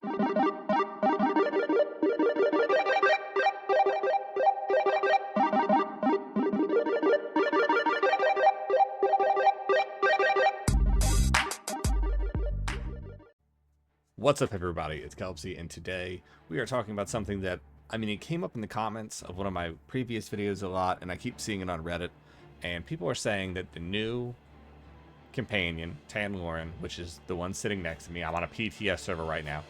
What's up, everybody? It's Kelpsy, and today we are talking about something that, it came up in the comments of one of my previous videos a lot, and I keep seeing it on Reddit, and people are saying that the new companion, Tanlorin, which is the one sitting next to me, I'm on a PTS server right now,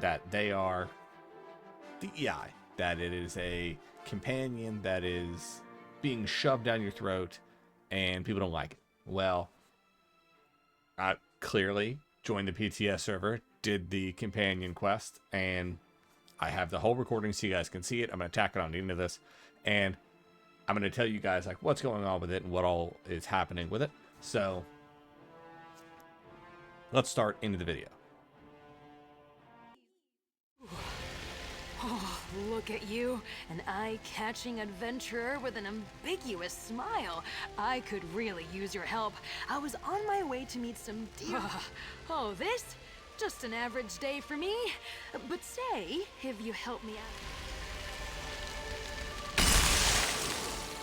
that they are DEI, that it is a companion that is being shoved down your throat, and people don't like it. Well, clearly joined the PTS server, did the companion quest, and I have the whole recording so you guys can see it. I'm going to tack it on the end of this, and I'm going to tell you guys like what's going on with it and what all is happening with it. So let's start into the video. Oh, look at you, an eye-catching adventurer with an ambiguous smile. I could really use your help. I was on my way to meet some dear... Oh, this? Just an average day for me. But say, if you help me out...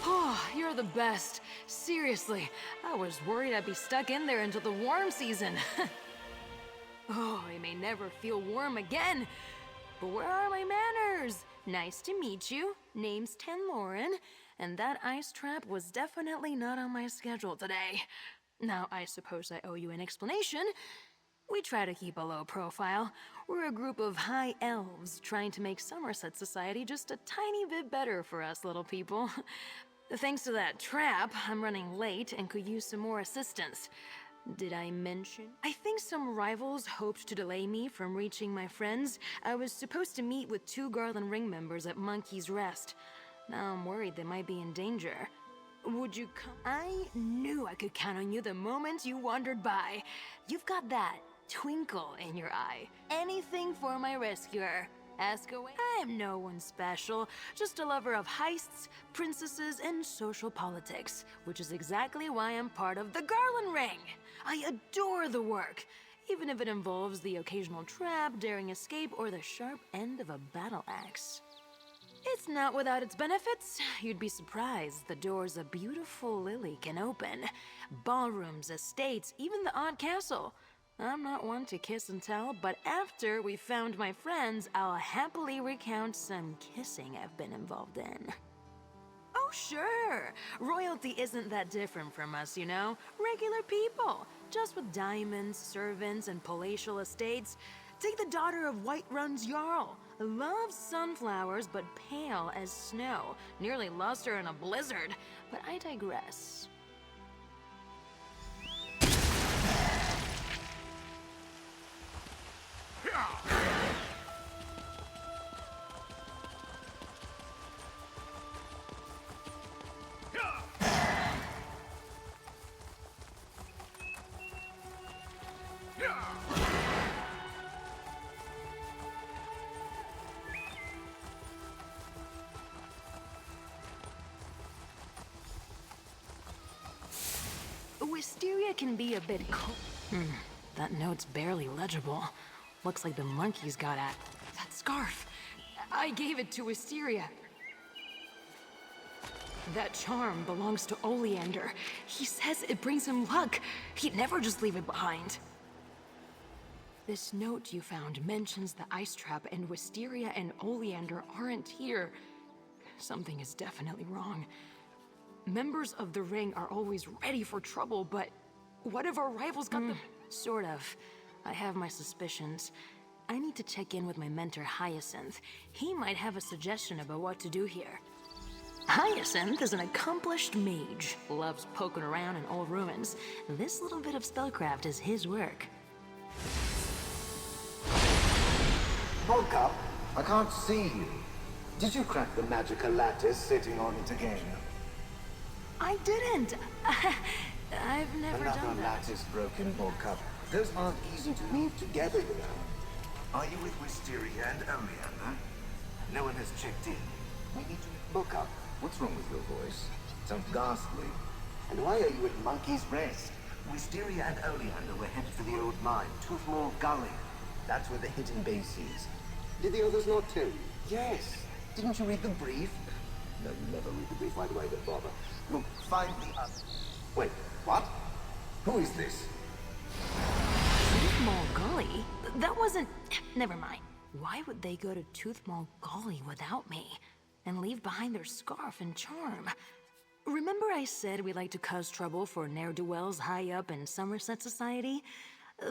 Oh, you're the best. Seriously, I was worried I'd be stuck in there until the warm season. Oh, I may never feel warm again. But where are my manners? Nice to meet you. Name's Tanlorin, and that ice trap was definitely not on my schedule today. Now, I suppose I owe you an explanation. We try to keep a low profile. We're a group of high elves trying to make Somerset society just a tiny bit better for us little people. Thanks to that trap, I'm running late and could use some more assistance. Did I mention? I think some rivals hoped to delay me from reaching my friends. I was supposed to meet with 2 Garland Ring members at Monkey's Rest. Now I'm worried they might be in danger. Would you come? I knew I could count on you the moment you wandered by. You've got that twinkle in your eye. Anything for my rescuer. Ask away. I'm no one special, just a lover of heists, princesses, and social politics, which is exactly why I'm part of the Garland Ring. I adore the work, even if it involves the occasional trap, daring escape, or the sharp end of a battle axe. It's not without its benefits. You'd be surprised the doors a beautiful lily can open. Ballrooms, estates, even the odd castle. I'm not one to kiss and tell, but after we found my friends, I'll happily recount some kissing I've been involved in. Oh, sure. Royalty isn't that different from us, you know? Regular people, just with diamonds, servants, and palatial estates. Take the daughter of Whiterun's Jarl. Loves sunflowers, but pale as snow. Nearly lost her in a blizzard. But I digress. Wisteria can be a bit cold. That note's barely legible. Looks like the monkeys got at that scarf. I gave it to Wisteria. That charm belongs to Oleander. He says it brings him luck. He'd never just leave it behind. This note you found mentions the ice trap, and Wisteria and Oleander aren't here. Something is definitely wrong. Members of the ring are always ready for trouble, but what if our rivals got them? Sort of. I have my suspicions. I need to check in with my mentor, Hyacinth. He might have a suggestion about what to do here. Hyacinth is an accomplished mage, loves poking around in old ruins. This little bit of spellcraft is his work. Woke up? I can't see you. Did you crack the magical lattice sitting on it again? I didn't. I've never Another done that. lattice broken, woke up. Those aren't easy to leave together, you know. Are you with Wisteria and Oleander? No one has checked in. We need to look up. What's wrong with your voice? Sounds ghastly. And why are you at Monkey's Rest? Wisteria and Oleander were headed for the old mine, Toothmore Gully. That's where the hidden base is. Did the others not too? Yes. Didn't you read the brief? No, you never read the brief. Why do I even bother? Look, find the others. Wait, what? Who is this? Tooth Mall Gully? That wasn't... Never mind. Why would they go to Tooth Mall Gully without me? And leave behind their scarf and charm? Remember I said we like to cause trouble for ne'er-do-wells high up in Somerset society?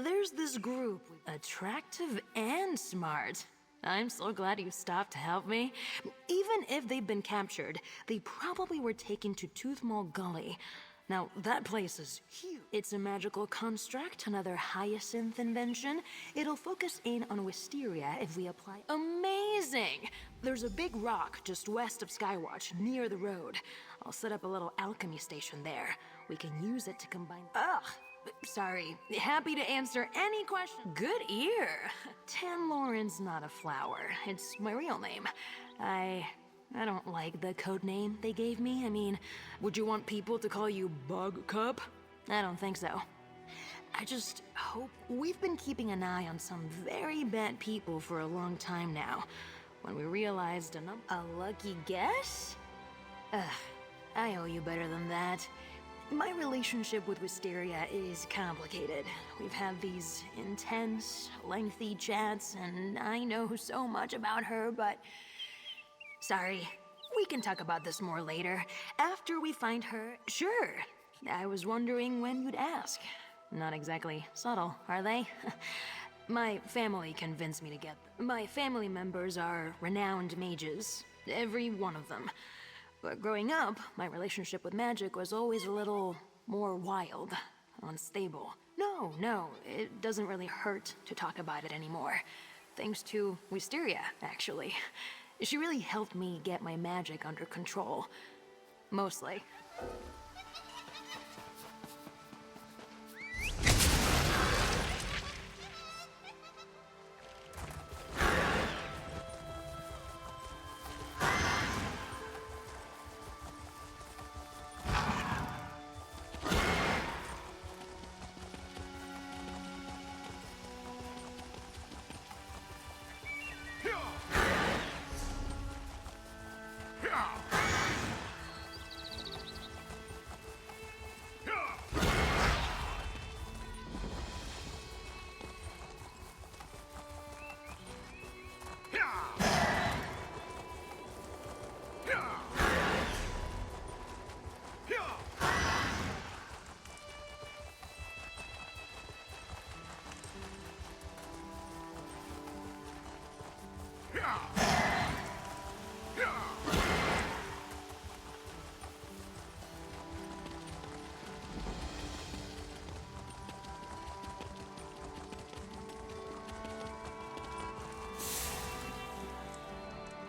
There's this group, attractive and smart. I'm so glad you stopped to help me. Even if they've been captured, they probably were taken to Tooth Mall Gully. Now, that place is huge. It's a magical construct, another Hyacinth invention. It'll focus in on Wisteria if we apply... Amazing! There's a big rock just west of Skywatch, near the road. I'll set up a little alchemy station there. We can use it to combine... Ugh! Sorry. Happy to answer any question. Good ear! Tanlorin's not a flower. It's my real name. I don't like the code name they gave me. I mean, would you want people to call you Bugcup? I don't think so. I just hope... We've been keeping an eye on some very bad people for a long time now. When we realized a lucky guess? Ugh, I owe you better than that. My relationship with Wisteria is complicated. We've had these intense, lengthy chats, and I know so much about her, but... Sorry. We can talk about this more later. After we find her... Sure. I was wondering when you'd ask. Not exactly subtle, are they? My family convinced me to get them. My family members are renowned mages. Every one of them. But growing up, my relationship with magic was always a little more wild, unstable. No, it doesn't really hurt to talk about it anymore. Thanks to Wisteria, actually. She really helped me get my magic under control. Mostly.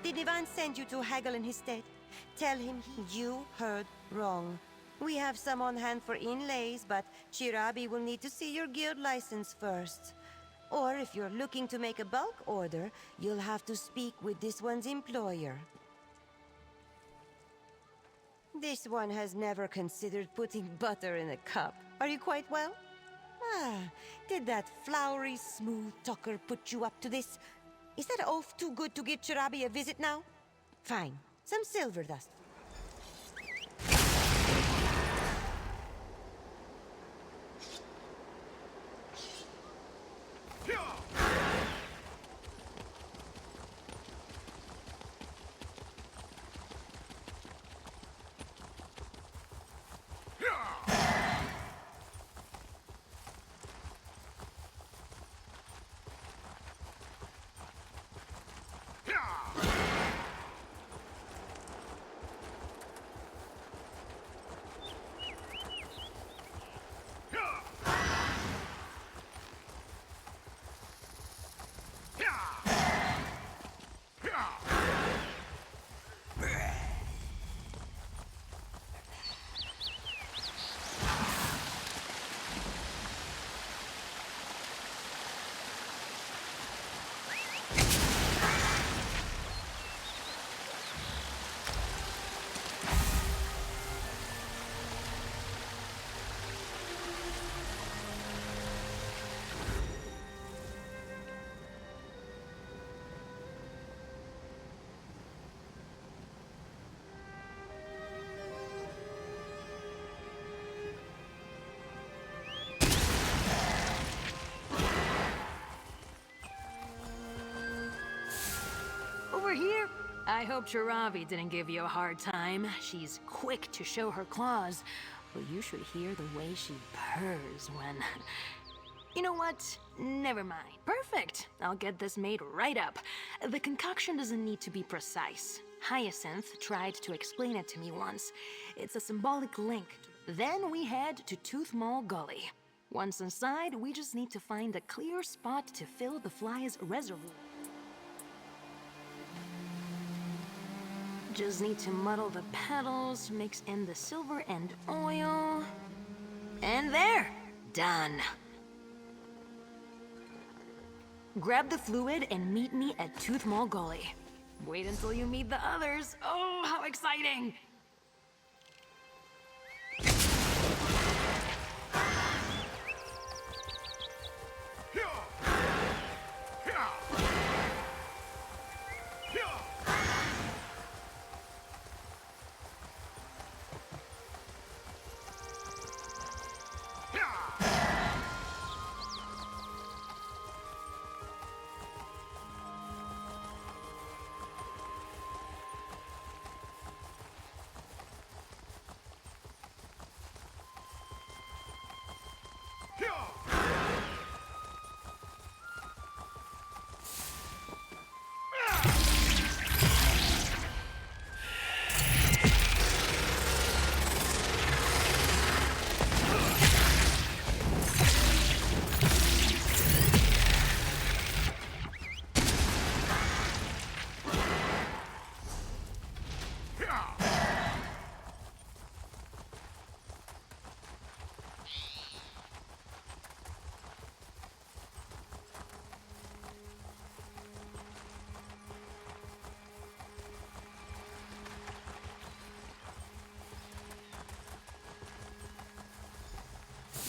Did Ivan send you to haggle in his stead? Tell him you heard wrong. We have some on hand for inlays, but Chirabi will need to see your guild license first. Or if you're looking to make a bulk order, you'll have to speak with this one's employer. This one has never considered putting butter in a cup. Are you quite well? Did that flowery, smooth talker put you up to this? Is that oaf too good to give Chirabi a visit now? Fine. Some silver dust. I hope Shirabi didn't give you a hard time. She's quick to show her claws, but you should hear the way she purrs when... You know what? Never mind. Perfect. I'll get this made right up. The concoction doesn't need to be precise. Hyacinth tried to explain it to me once. It's a symbolic link. Then we head to Tooth Mall Gully. Once inside, we just need to find a clear spot to fill the fly's reservoir. Just need to muddle the petals, mix in the silver and oil. And there! Done. Grab the fluid and meet me at Tooth Mall Gully. Wait until you meet the others. Oh, how exciting!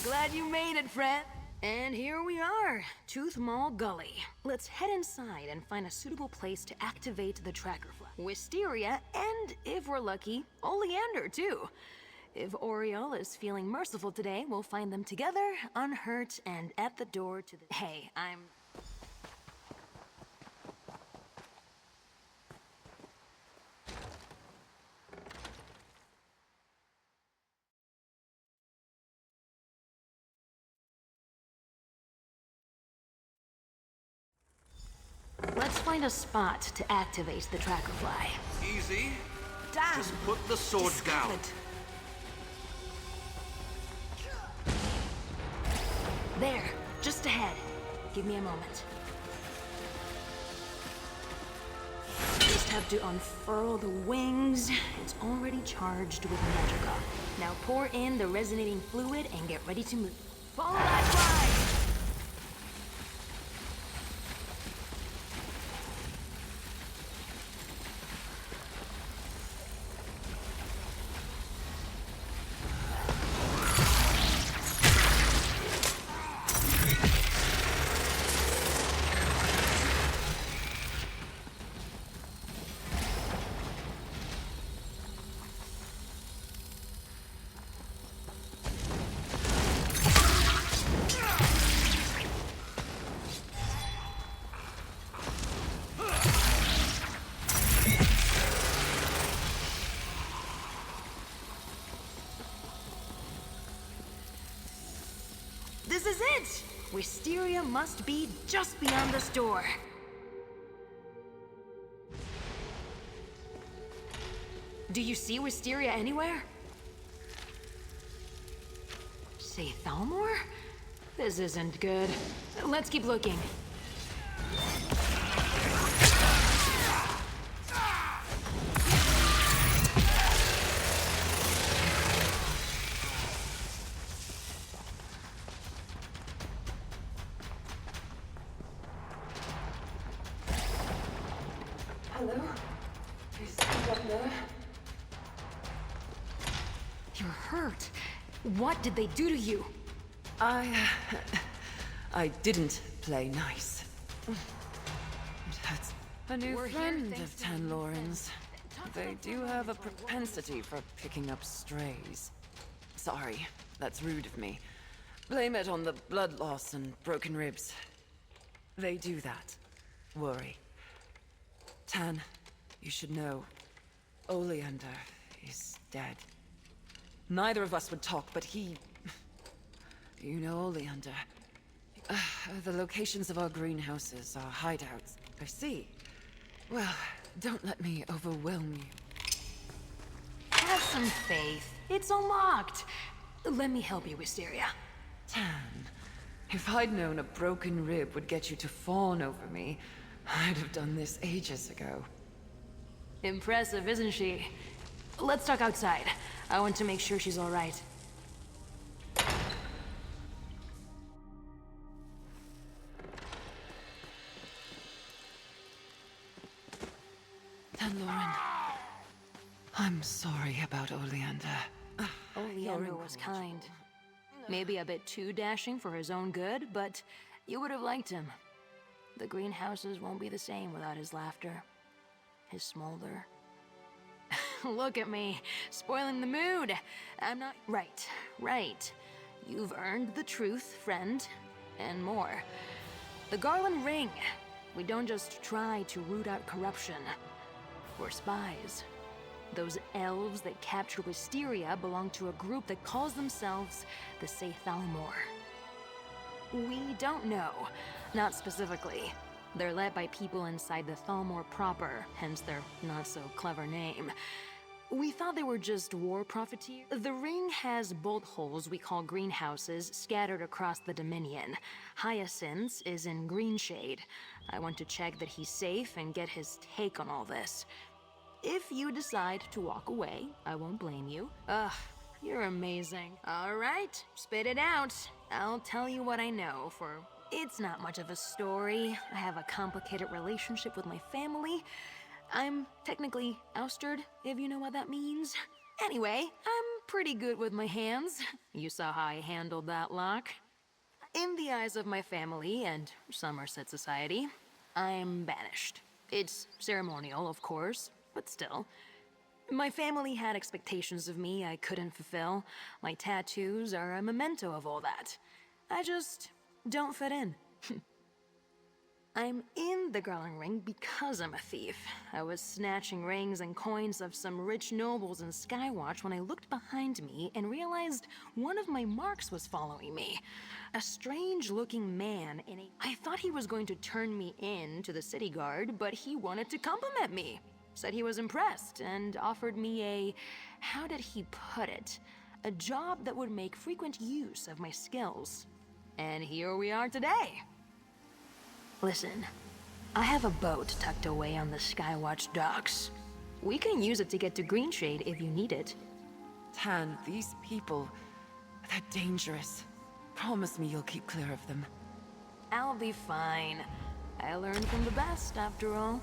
Glad you made it, friend. And here we are, Tooth Mall Gully. Let's head inside and find a suitable place to activate the tracker fly. Wisteria, and if we're lucky, Oleander too. If Oriole is feeling merciful today, we'll find them together, unhurt, and at the door to the... Hey, Let's find a spot to activate the tracker fly. Easy. Damn! Just put the sword down. There, just ahead. Give me a moment. Just have to unfurl the wings. It's already charged with magica. Now pour in the resonating fluid and get ready to move. Follow that fly! This is it! Wisteria must be just beyond this door. Do you see Wisteria anywhere? Say Thalmor? This isn't good. Let's keep looking. Hello? Is he up there? You're hurt. What did they do to you? I didn't play nice. It hurts. A new friend of Tanlorin's. They do have a propensity for picking up strays. Sorry, that's rude of me. Blame it on the blood loss and broken ribs. They do that. Worry. Tan, You should know, Oleander is dead. Neither of us would talk, but he... You know Oleander. The locations of our greenhouses, our hideouts. I see. Well, don't let me overwhelm you. Have some faith. It's unlocked. Let me help you, Wisteria. Tan, if I'd known a broken rib would get you to fawn over me, I'd have done this ages ago. Impressive, isn't she? Let's talk outside. I want to make sure she's all right. Tanlorin, I'm sorry about Oleander. Oleander was kind. Maybe a bit too dashing for his own good, but you would have liked him. The greenhouses won't be the same without his laughter, his smolder. Look at me, spoiling the mood. I'm not... Right. You've earned the truth, friend, and more. The Garland Ring. We don't just try to root out corruption. We're spies. Those elves that captured Wisteria belong to a group that calls themselves the Eso Dei. We don't know, not specifically. They're led by people inside the Thalmor proper, hence their not-so-clever name. We thought they were just war profiteers. The ring has bolt holes we call greenhouses scattered across the Dominion. Hyacinth is in Greenshade. I want to check that he's safe and get his take on all this. If you decide to walk away, I won't blame you. Ugh, you're amazing. All right, spit it out. I'll tell you what I know, for it's not much of a story. I have a complicated relationship with my family. I'm technically ousted, if you know what that means. Anyway, I'm pretty good with my hands. You saw how I handled that lock. In the eyes of my family and Somerset society, I'm banished. It's ceremonial, of course, but still. My family had expectations of me I couldn't fulfill. My tattoos are a memento of all that. I just don't fit in. I'm in the Garland Ring because I'm a thief. I was snatching rings and coins of some rich nobles in Skywatch when I looked behind me and realized one of my marks was following me. A strange-looking man in a... I thought he was going to turn me in to the city guard, but he wanted to compliment me. Said he was impressed and offered me a... how did he put it? A job that would make frequent use of my skills. And here we are today. Listen, I have a boat tucked away on the Skywatch docks. We can use it to get to Greenshade if you need it. Tan, these people, they're dangerous. Promise me you'll keep clear of them. I'll be fine. I learned from the best, after all.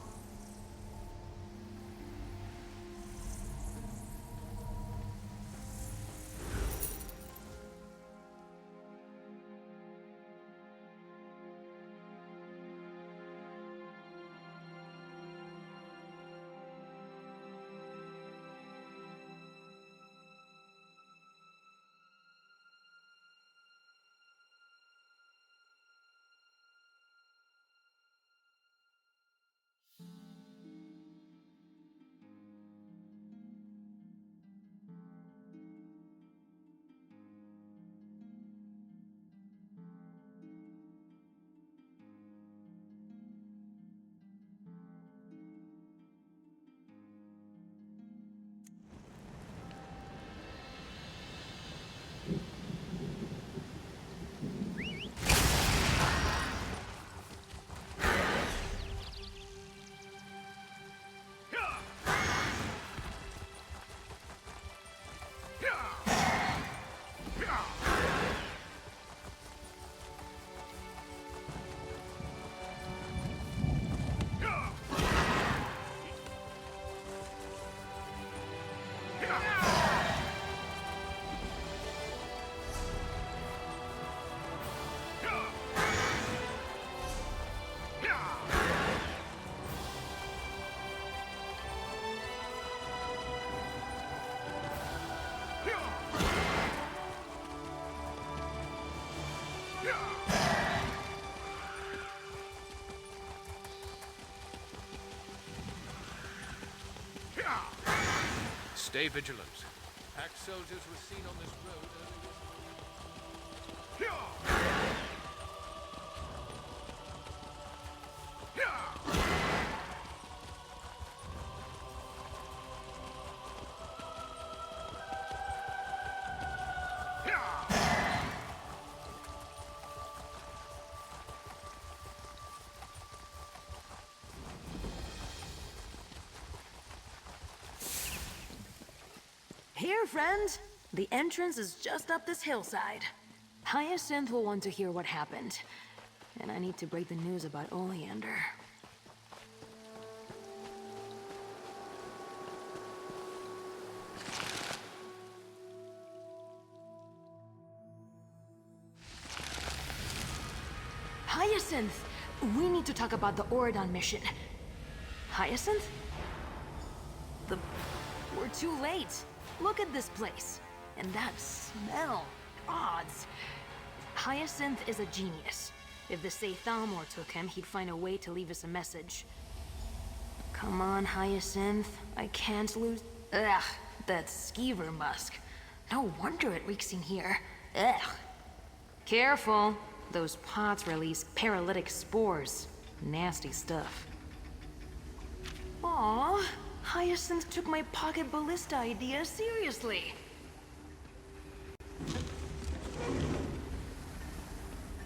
Stay vigilant. Pack soldiers were seen on this road Here, friend. The entrance is just up this hillside. Hyacinth will want to hear what happened. And I need to break the news about Oleander. Hyacinth! We need to talk about the Oridon mission. Hyacinth? We're too late. Look at this place. And that smell. Gods. Hyacinth is a genius. If the Say Thalmor took him, he'd find a way to leave us a message. Come on, Hyacinth. I can't lose... Ugh, that skeever musk. No wonder it reeks in here. Ugh. Careful. Those pots release paralytic spores. Nasty stuff. Aww. Hyacinth took my pocket ballista idea seriously.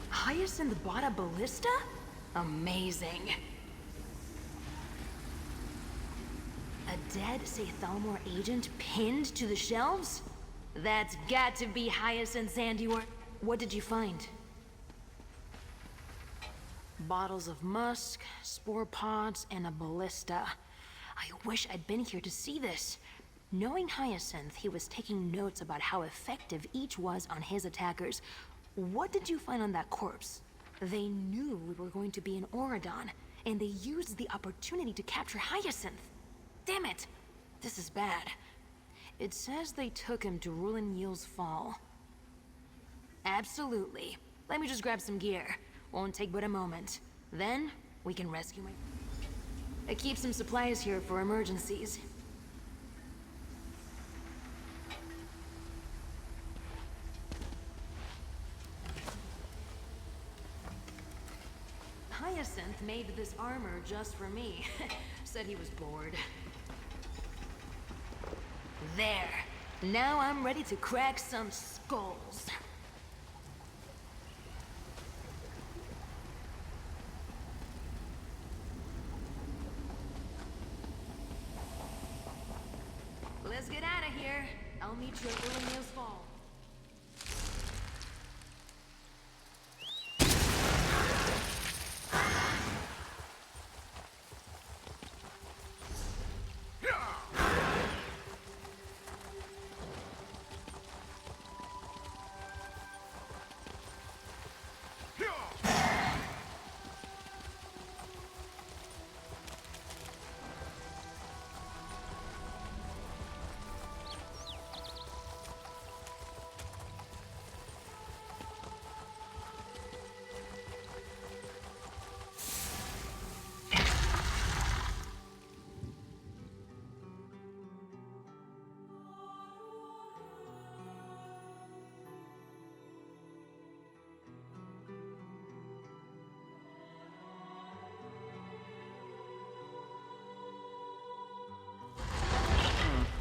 Hyacinth bought a ballista? Amazing. A dead Say Thalmor agent pinned to the shelves? That's got to be Hyacinth's handiwork. What did you find? Bottles of musk, spore pods, and a ballista. I wish I'd been here to see this. Knowing Hyacinth, he was taking notes about how effective each was on his attackers. What did you find on that corpse? They knew we were going to be in Oridon, and they used the opportunity to capture Hyacinth. Damn it! This is bad. It says they took him to Rulin Yil's Fall. Absolutely. Let me just grab some gear. Won't take but a moment. Then, we can rescue my... I keep some supplies here for emergencies. Hyacinth made this armor just for me. Said he was bored. There. Now I'm ready to crack some skulls. Let's get out of here. I'll meet you at Rulin Yil's Fall.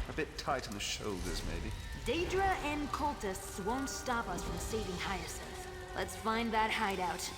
A bit tight on the shoulders, maybe. Daedra and cultists won't stop us from saving Hyacinth. Let's find that hideout.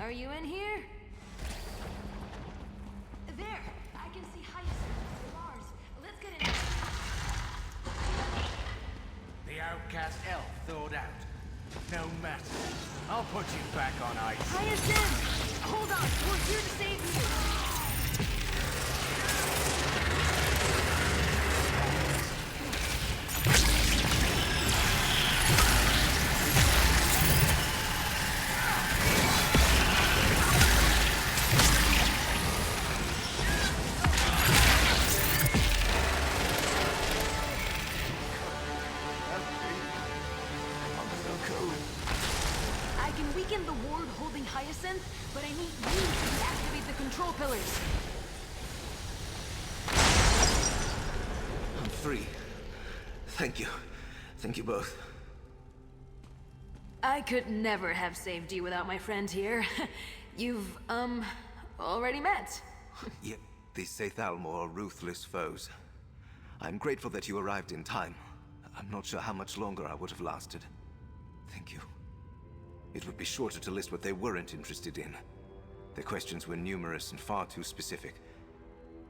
Are you in here? There! I can see Hyacinth. Lars, let's get in. The outcast elf thawed out. No matter. I'll put you back on ice. Hyacinth! Hold on, we're here to save you! I can weaken the ward holding Hyacinth, but I need you to deactivate the control pillars. I'm free. Thank you. Thank you both. I could never have saved you without my friend here. You've, already met. Yet these Sethalmor are ruthless foes. I'm grateful that you arrived in time. I'm not sure how much longer I would have lasted. Thank you. It would be shorter to list what they weren't interested in. Their questions were numerous and far too specific.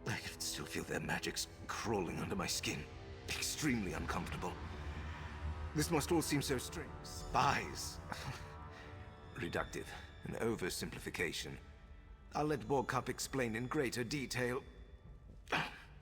I can still feel their magics crawling under my skin. Extremely uncomfortable. This must all seem so strange. Spies. Reductive. An oversimplification. I'll let Borgcup explain in greater detail.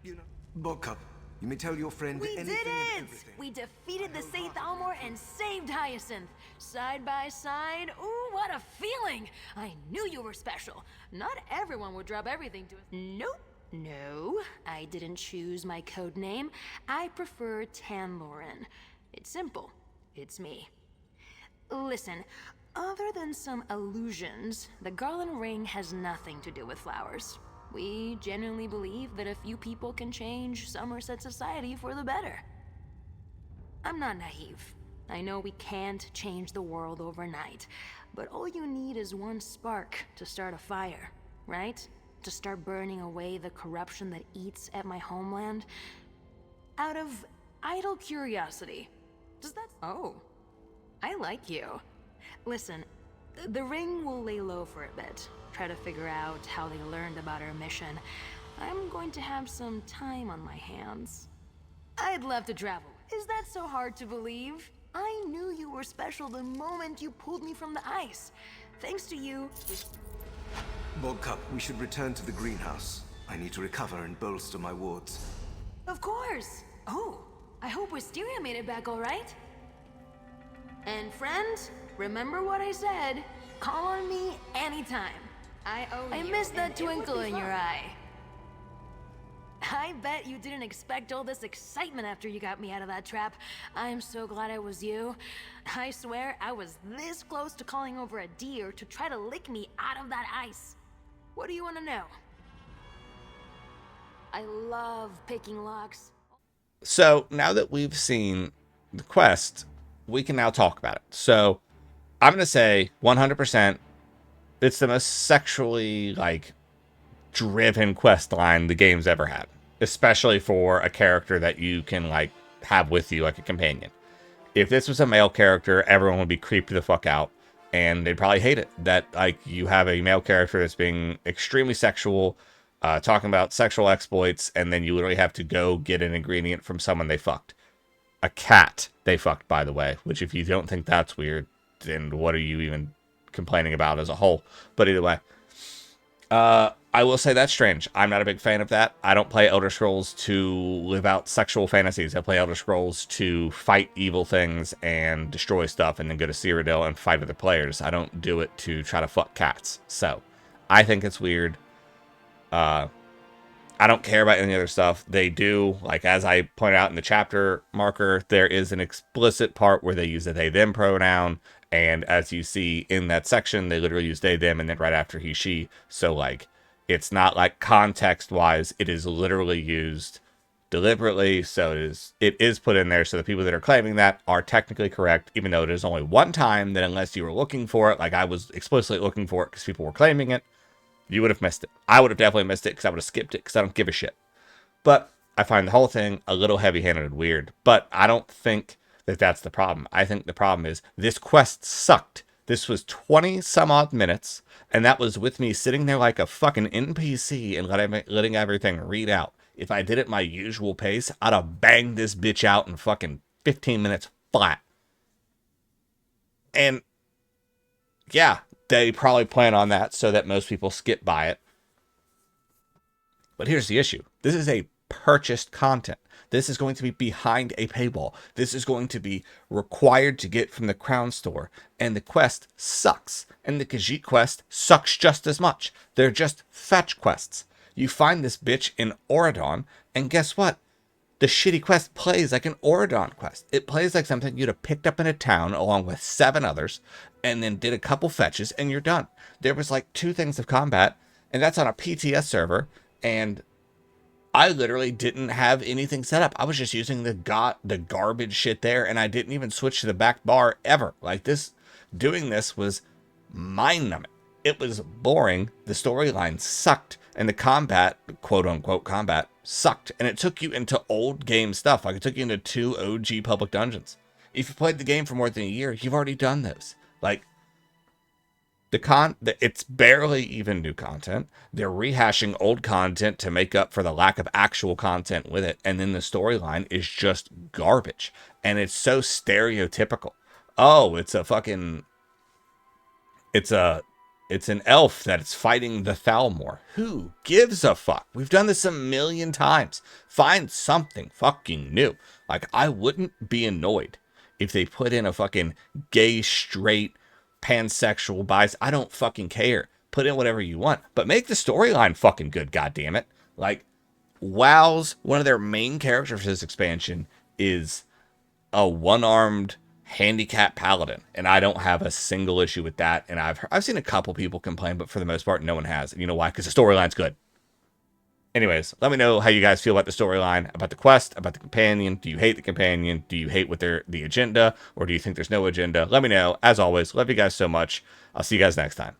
You know, Borgcup, you may tell your friend We anything did and it! everything. We defeated the Sethalmor and saved Hyacinth. Side by side, ooh, what a feeling! I knew you were special. Not everyone would drop everything to us. Nope. No, I didn't choose my code name. I prefer Tanlorin. It's simple. It's me. Listen, other than some illusions, the Garland Ring has nothing to do with flowers. We genuinely believe that a few people can change Somerset society for the better. I'm not naive. I know we can't change the world overnight, but all you need is one spark to start a fire, right? To start burning away the corruption that eats at my homeland. Out of idle curiosity. Does that... Oh, I like you. Listen, the ring will lay low for a bit. Try to figure out how they learned about our mission. I'm going to have some time on my hands. I'd love to travel. Is that so hard to believe? I knew you were special the moment you pulled me from the ice. Thanks to you... Borgcup, we should return to the greenhouse. I need to recover and bolster my wards. Of course! Oh, I hope Wisteria made it back all right. And friends, remember what I said. Call on me anytime. I missed that twinkle in your eye. I bet you didn't expect all this excitement after you got me out of that trap. I'm so glad it was you. I swear I was this close to calling over a deer to try to lick me out of that ice. What do you want to know? I love picking locks. So now that we've seen the quest, we can now talk about it. So I'm going to say 100% it's the most sexually, like, driven quest line the game's ever had. Especially for a character that you can, like, have with you, like a companion. If this was a male character, everyone would be creeped the fuck out. And they'd probably hate it. That, like, you have a male character that's being extremely sexual, talking about sexual exploits, and then you literally have to go get an ingredient from someone they fucked. A cat they fucked, by the way. Which, if you don't think that's weird, then what are you even complaining about as a whole? But either way. I will say that's strange. I'm not a big fan of that. I don't play Elder Scrolls to live out sexual fantasies. I play Elder Scrolls to fight evil things and destroy stuff and then go to Cyrodiil and fight other players. I don't do it to try to fuck cats. So, I think it's weird. I don't care about any other stuff. They do, like as I pointed out in the chapter marker, there is an explicit part where they use the they-them pronoun. And as you see in that section, they literally use they, them, and then right after he, she. So, like, it's not like context-wise. It is literally used deliberately. So it is put in there. So the people that are claiming that are technically correct, even though it is only one time that unless you were looking for it, like I was explicitly looking for it because people were claiming it, you would have missed it. I would have definitely missed it because I would have skipped it because I don't give a shit. But I find the whole thing a little heavy-handed and weird. But I don't think that that's the problem. I think the problem is this quest sucked This was 20 some odd minutes, and that was with me sitting there like a fucking NPC and letting everything read out. If I did it my usual pace, I'd have banged this bitch out in fucking 15 minutes flat. And yeah, they probably plan on that so that most people skip by it. But here's the issue. This is a purchased content. This is going to be behind a paywall. This is going to be required to get from the Crown Store. And the quest sucks. And the Khajiit quest sucks just as much. They're just fetch quests. You find this bitch in Auradon, and guess what? The shitty quest plays like an Auradon quest. It plays like something you'd have picked up in a town along with 7 others, and then did a couple fetches, and you're done. There was like 2 things of combat, and that's on a PTS server, and I literally didn't have anything set up. I was just using the garbage shit there, and I didn't even switch to the back bar ever. Like this, doing this was mind-numbing. It was boring. The storyline sucked, and the combat, quote-unquote combat, sucked. And it took you into old game stuff. Like it took you into 2 OG public dungeons. If you played the game for more than a year, you've already done those. Like it's barely even new content. They're rehashing old content to make up for the lack of actual content with it. And then the storyline is just garbage. And it's so stereotypical. Oh, it's an elf that's fighting the Thalmor. Who gives a fuck? We've done this 1,000,000 times. Find something fucking new. Like, I wouldn't be annoyed if they put in a fucking gay, straight, pansexual, bis. I don't fucking care. Put in whatever you want. But make the storyline fucking good, goddammit. Like, WoW's, one of their main characters for this expansion is a one-armed handicap paladin, and I don't have a single issue with that. And I've seen a couple people complain, but for the most part, no one has. And you know why? Because the storyline's good. Anyways, let me know how you guys feel about the storyline, about the quest, about the companion. Do you hate the companion? Do you hate the agenda? Or do you think there's no agenda? Let me know. As always, love you guys so much. I'll see you guys next time.